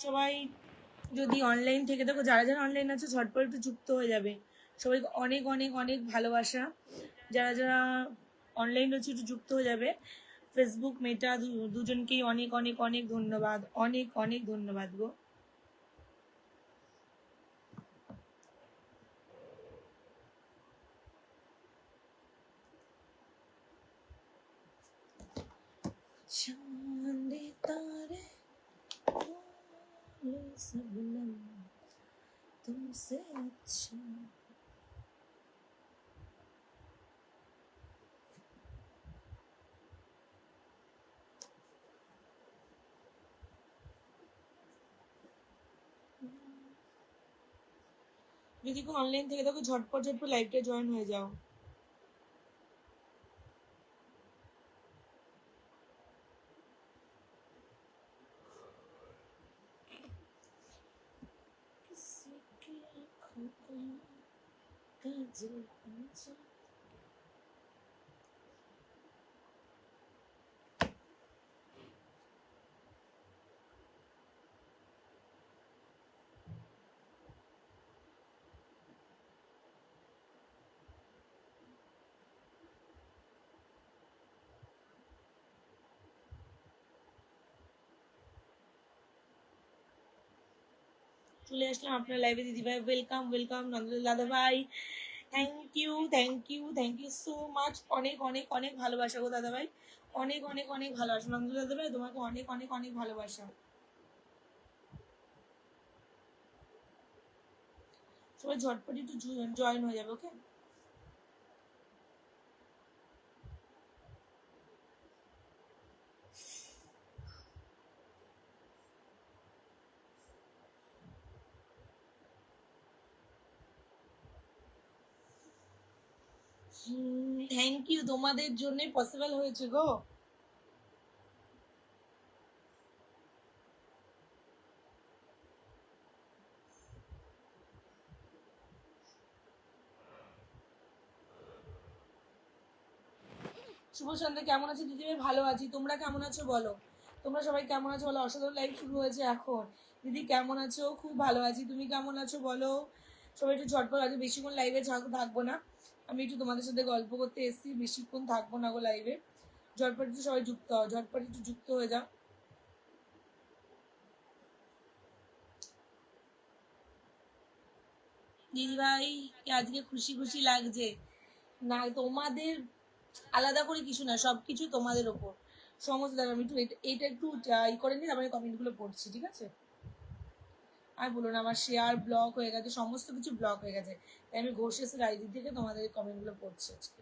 সবাই যদি অনলাইন থেকে দেখো, যারা যারা অনলাইন আছে ঝটপট একটু যুক্ত হয়ে যাবে। সবাইকে অনেক অনেক অনেক ভালোবাসা। যারা যারা অনলাইন রয়েছে একটু যুক্ত হয়ে যাবে। ফেসবুক মেটা দুজনকেই অনেক অনেক অনেক ধন্যবাদ, অনেক অনেক ধন্যবাদ গো। चांद तारे सबनम तुमसे अच्छा। যদি কেউ অনলাইন থেকে দেখো ঝটপট ঝটপট লাইভটা জয়েন হয়ে যাও। চলে আসলাম আপনার লাইভে দিদি ভাই। ওয়েলকাম ওয়েলকাম নন্দলাল দাদা ভাই। Thank you thank you thank you so much. অনেক অনেক অনেক ভালোবাসা গো দাদা ভাই, অনেক অনেক অনেক ভালোবাসা। নন্দলাল দাদা ভাই তোমাকে অনেক অনেক অনেক ভালোবাসা। সবাই ঝটপট একটু জয়েন হয়ে যাবে। ওকে, থ্যাংক ইউ, তোমাদের জন্য পসিবল হয়েছে গো। শুভ সন্ধ্যা, কেমন আছো দিদি ভাই? ভালো আছি, তোমরা কেমন আছো বলো? তোমরা সবাই কেমন আছো বলো? অসাধারণ লাইভ শুরু হয়েছে এখন। দিদি কেমন আছো? খুব ভালো আছি, তুমি কেমন আছো বলো? সবাই একটু ঝটপট, আজ বেশিক্ষণ লাইভে থাকবো না, আমি একটু তোমাদের সাথে গল্প করতে এসেছি, বেশিক্ষণ থাকবো না গো লাইভে। ঝটপট একটু সবাই যুক্ত হও, ঝটপট একটু যুক্ত হয়ে যাও। দিদি ভাই আজকে খুশি খুশি লাগছে না? তোমাদের আলাদা করে কিছু না, সবকিছু তোমাদের ওপর সমস্ত। আমি একটু এটা একটু করে নিই, তারপরে কমেন্টগুলো পড়ছি, ঠিক আছে? আর বলুন, আমার শেয়ার ব্লক হয়ে গেছে, সমস্ত কিছু ব্লক হয়ে গেছে, তাই আমি ঘষে এসে রাইদি থেকে তোমাদের কমেন্টগুলো পড়ছি আজকে।